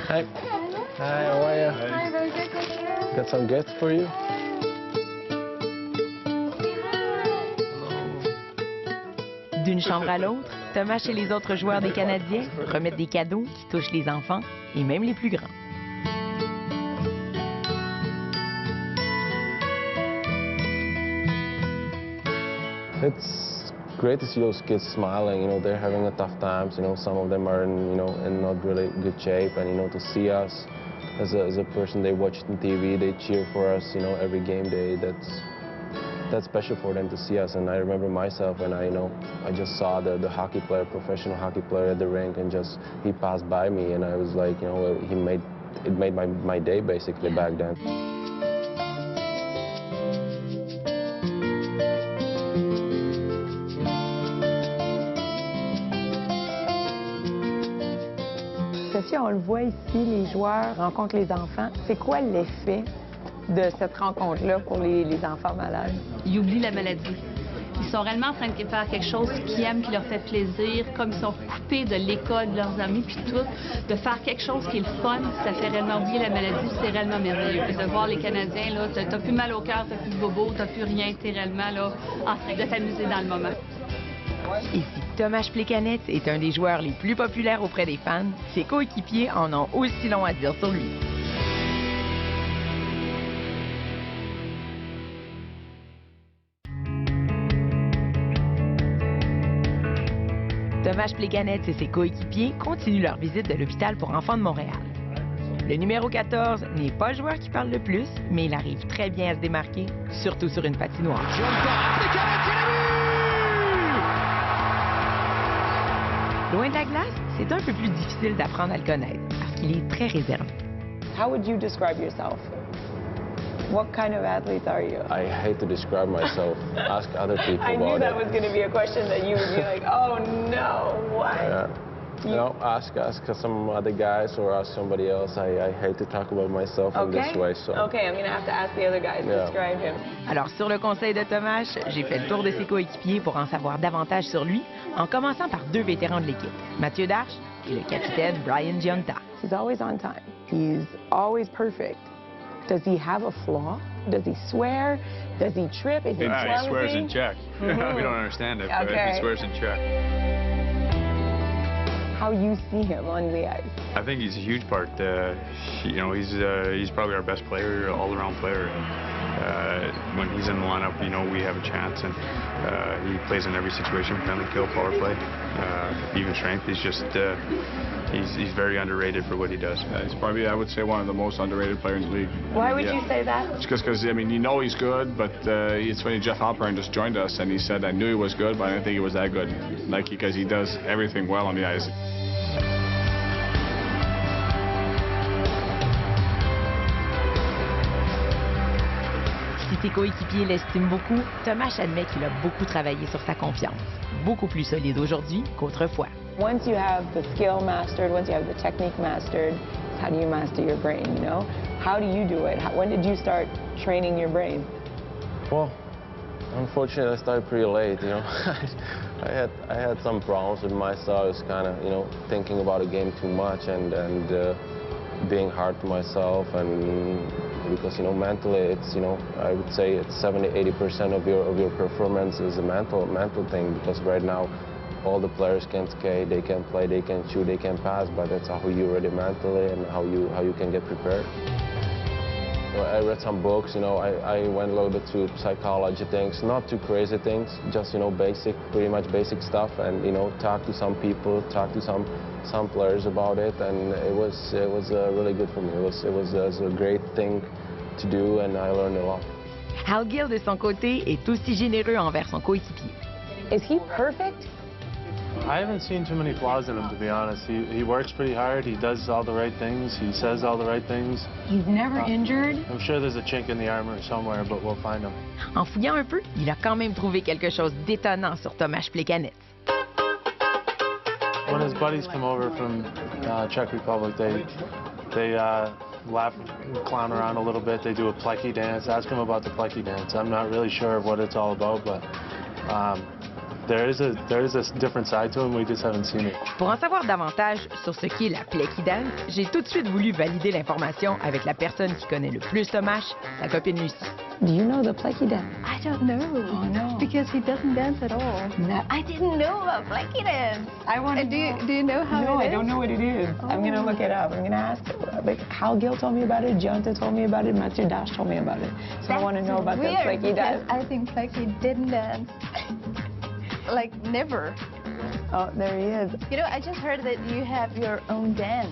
Hi. Hi, how are you? Hi, very good. Thank you. Got some gifts for you. D'une chambre à l'autre, Thomas et les autres joueurs des Canadiens remettent des cadeaux qui touchent les enfants et même les plus grands. It's great to see those kids smiling. You know, they're having a tough times. You know, some of them are in not really good shape. And to see us as a person they watch on TV, they cheer for us. Every game day. That's special for them to see us. And I remember myself, and I just saw the hockey player, professional hockey player at the rink, and he passed by me, and I was like, it made my day basically back then. Sophie, on le voit ici, les joueurs rencontrent les enfants. C'est quoi l'effet de cette rencontre-là pour les enfants malades? Ils oublient la maladie. Ils sont réellement en train de faire quelque chose qu'ils aiment, qui leur fait plaisir, comme ils sont coupés de l'école, de leurs amis, puis tout. De faire quelque chose qui est le fun, ça fait réellement oublier la maladie, c'est réellement merveilleux. Puis de voir les Canadiens, là, t'as plus mal au cœur, t'as plus de bobo, t'as plus rien, t'es réellement là, en train de t'amuser dans le moment. Et si Tomáš Plekanec est un des joueurs les plus populaires auprès des fans, ses coéquipiers en ont aussi long à dire sur lui. Tomáš Plekanec et ses coéquipiers continuent leur visite de l'hôpital pour enfants de Montréal. Le numéro 14 n'est pas le joueur qui parle le plus, mais il arrive très bien à se démarquer, surtout sur une patinoire. Loin de la glace, c'est un peu plus difficile d'apprendre à le connaître, parce qu'il est très réservé. How would you describe yourself? What kind of athlete are you? I hate to describe myself. Ask other people about it. I knew that was going to be a question that you would be like, oh no, what? Yeah. Ask some other guys or ask somebody else. I hate to talk about myself in this way. So. Okay, I'm going to have to ask the other guys to describe him. Alors, sur le conseil de Tomáš, j'ai fait le tour de ses coéquipiers pour en savoir davantage sur lui, en commençant par deux vétérans de l'équipe, Mathieu Darche et le capitaine Brian Gionta. He's always on time. He's always perfect. Does he have a flaw? Does he swear? Does he trip? Is he clumsy? He swears in check. We don't understand it, but he swears in check. How you see him on the ice? I think he's a huge part. He's probably our best player, all-around player. When he's in the lineup, we have a chance, and he plays in every situation, penalty kill, power play, even strength. He's just he's very underrated for what he does. He's probably, I would say, one of the most underrated players in the league. Why would you say that? Just because, I mean, he's good, but it's funny, Jeff Halpern just joined us, and he said, I knew he was good, but I didn't think he was that good. Because he does everything well on the ice. Si ses coéquipiers l'estiment beaucoup, Tomáš admet qu'il a beaucoup travaillé sur sa confiance. Beaucoup plus solide aujourd'hui qu'autrefois. Once you have the skill mastered, once you have the technique mastered, how do you master your brain, How do you do it? When did you start training your brain? Well, unfortunately, I started pretty late, I had some problems with myself. I was kind of, thinking about the game too much and being hard to myself, and because mentally it's I would say it's 70–80% of your performance is a mental thing, because right now all the players can skate, they can play, they can shoot, they can pass, but that's how you're ready mentally and how you can get prepared. I read some books, I went a little bit through psychology things, not too crazy things, just pretty much basic stuff, and talk to some people, talk to some players about it, and it was really good for me. It was a great thing to do, and I learned a lot. Hal Gill, de son côté, est aussi généreux envers son coéquipier. Is he perfect? I haven't seen too many flaws in him, to be honest. He works pretty hard. He does all the right things. He says all the right things. He's never injured? I'm sure there's a chink in the armor somewhere, but we'll find him. En fouillant un peu, il a quand même trouvé quelque chose d'étonnant sur Tomáš Plekanec. When his buddies come over from Czech Republic, they laugh, clown around a little bit. They do a plecky dance. Ask him about the plecky dance. I'm not really sure of what it's all about, but there is a different side to him. We just haven't seen it. Pour en savoir davantage sur ce qu'est la Plecky Dance, j'ai tout de suite voulu valider l'information avec la personne qui connaît le plus Tomasz, sa copine Lucie. Do you know the Plecky Dance? I don't know. Oh, no. Because he doesn't dance at all. No. I didn't know about Plecky Dance. I want to Do you know how No, it I is? don't know what it is. I'm going to look it up. I'm going to ask. Like, Hal Gill told me about it, Jonta told me about it, Matthew Dash told me about it. So I want to know about the Weird, Plecky because Dance. I think Plecky didn't dance. Like, never. Oh, there he is. You know, I just heard that you have your own dance.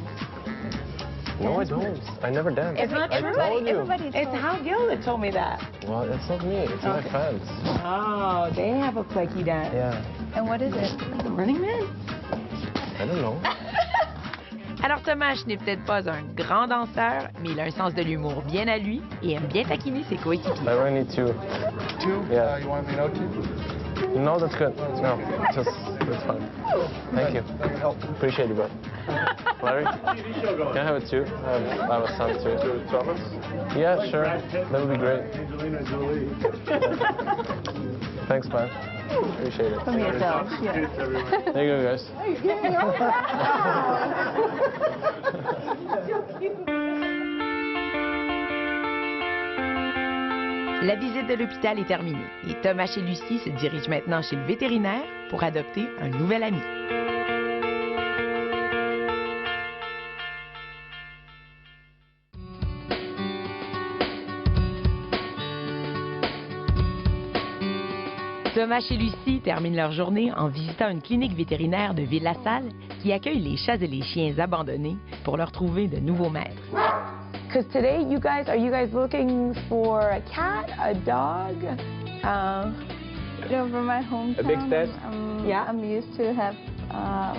No, I don't. I never danced. It's not true. Everybody It's told- Hal Gill that told me that. Well, it's not me. It's my Okay. fans. Oh, they have a Plecky Dance. Yeah. And what is it? Running Man? I don't know. Alors Tomasz n'est peut-être pas un grand danseur, mais il a un sens de l'humour bien à lui et aime bien taquiner ses coéquipiers. I really need two. Two? Yeah. You want me to know two? No, that's good. No, just that's fine. Thank you. Appreciate it, bro. Larry, can I have it too? I have a son too. Thomas? Yeah, sure. That would be great. Thanks, man. Appreciate it. From yourself, yeah. There you go, guys. La visite de l'hôpital est terminée et Tomasz et Lucie se dirigent maintenant chez le vétérinaire pour adopter un nouvel ami. Tomasz et Lucie terminent leur journée en visitant une clinique vétérinaire de Ville-la-Salle qui accueille les chats et les chiens abandonnés pour leur trouver de nouveaux maîtres. Because today, are you guys looking for a cat, a dog? You know, from my hometown, A big stat? Yeah. I'm used to have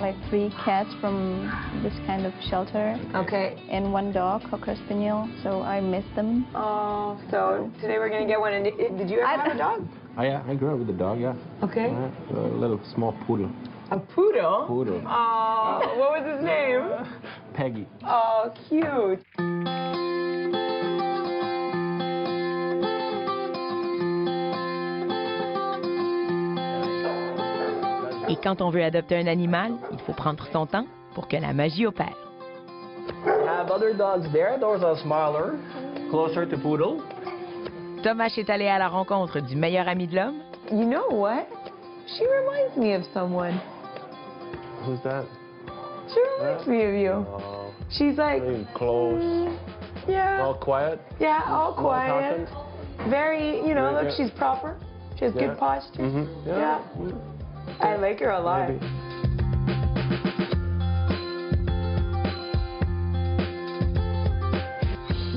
like 3 cats from this kind of shelter Okay. and 1 dog, Cocker Spaniel, so I miss them. Oh, so today we're going to get one. And did you ever have a dog? I grew up with a dog, yeah. Okay. A little small poodle. A poodle? Poodle. Oh, what was his name? Peggy. Oh, cute. Et quand on veut adopter un animal, il faut prendre son temps pour que la magie opère. Have other dogs there. Those are smaller, closer to poodle. Tomasz est allé à la rencontre du meilleur ami de l'homme. You know what? She reminds me of someone. Who's that? She reminds me of you. Oh, She's like, very close. yeah, All quiet. yeah, all No quiet. talking? Very, you know, Very look, good. she's proper. She has Yeah. good posture. Mm-hmm. Yeah. I like her a lot. Maybe.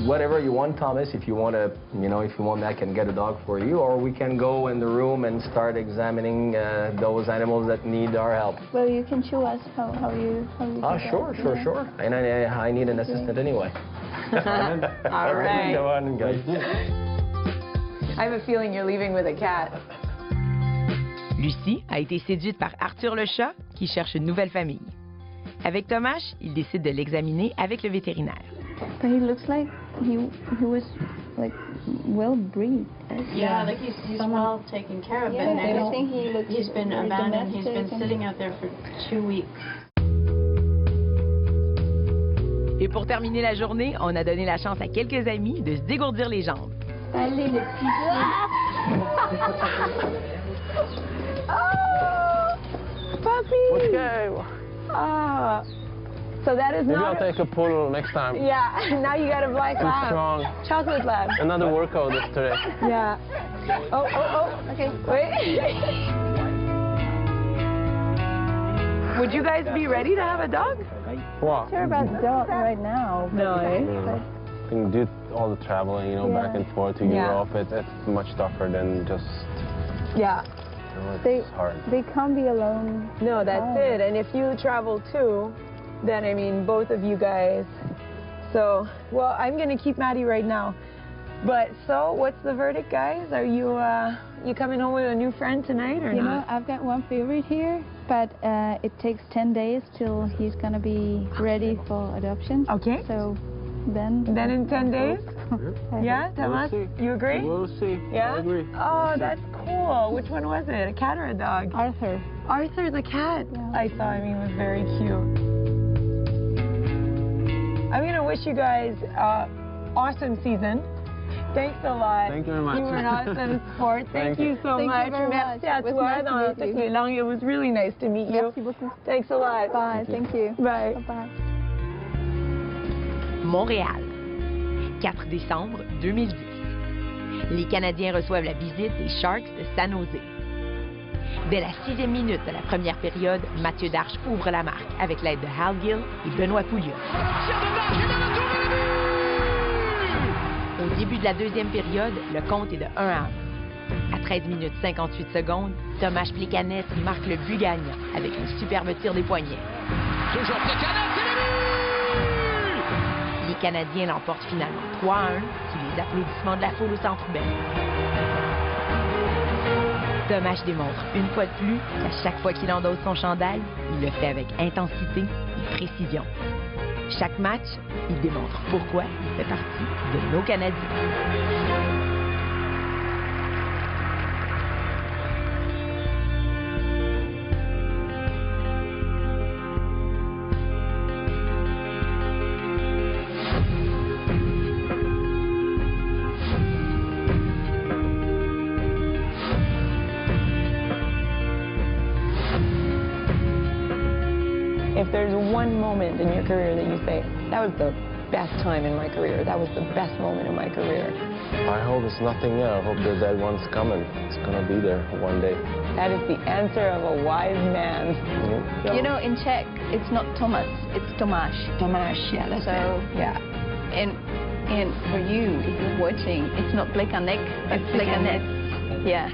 Whatever you want, Thomas. If you want to, if you want, I can get a dog for you, or we can go in the room and start examining those animals that need our help. Well, you can show us how you do that. Sure. And I need an assistant anyway. All right. Go on, guys. I have a feeling you're leaving with a cat. Lucie a été séduite par Arthur le chat, qui cherche une nouvelle famille. Avec Tomasz, il décide de l'examiner avec le vétérinaire. But he looks like he was like well breed. Yeah, like he's well taken care of. Yeah, and I think he looks he's been very abandoned. He's been domestic and- sitting out there for 2 weeks. Et pour terminer la journée, on a donné la chance à quelques amis de se dégourdir les jambes. Allez, le petit. Oh, puppy. Okay. Ah. So that is Maybe not. I'll take a poodle next time. Yeah, now you got a black It's lab. strong. Chocolate lab. Another workout today. Yeah. Oh. Okay, wait. Would you guys be ready to have a dog? Wow. Sure about dog right now. But No, eh? You can do all the traveling, back and forth to Yeah. Europe. It's much tougher than just, Yeah. it's hard. They can't be alone. No, that's it. And if you travel too, then I mean, both of you guys. So, well, I'm gonna keep Maddie right now. But so, what's the verdict, guys? Are you coming home with a new friend tonight or You know, not? I've got one favorite here, but it takes 10 days till he's gonna be ready for adoption. Okay. So then. Then in 10 days? I Yeah, hope. Thomas, see. you agree? We'll see. Yeah? I agree. Oh, that's cool. Which one was it? A cat or a dog? Arthur. Arthur's a cat. Yeah. I saw him. He was very cute. I'm going to wish you guys awesome season. Thanks a lot. Thank you very much. You were an awesome sport. Thank you so Thank much. you very much. Merci à It was toi nice to meet dans you. cette langue. It was really nice to meet you. Merci beaucoup. Thanks a lot. Bye. Thank you. Bye. Bye. Montréal, 4 décembre 2010. Les Canadiens reçoivent la visite des Sharks de San Jose. Dès la 6e minute de la première période, Mathieu Darche ouvre la marque avec l'aide de Hal Gill et Benoît Pouliot. Au début de la 2e période, le compte est de 1-1. À 13 minutes 58 secondes, Tomáš Plekanec marque le but gagnant avec un superbe tir des poignets. Toujours Plekanec, c'est le but! Les Canadiens l'emportent finalement 3-1 sous les applaudissements de la foule au Centre Bell. Tomáš démontre une fois de plus qu'à chaque fois qu'il endosse son chandail, il le fait avec intensité et précision. Chaque match, il démontre pourquoi il fait partie de nos Canadiens. If there's one moment in your career that you say, that was the best time in my career, that was the best moment in my career. I hope it's nothing new. I hope that one's coming. It's gonna be there one day. That is the answer of a wise man. Yeah. You know, in Czech, it's not Thomas, it's Tomáš. Tomáš, yeah, that's So, it. Yeah. And for you, if you're watching, it's not Plekanec, it's Plekanec. Yeah.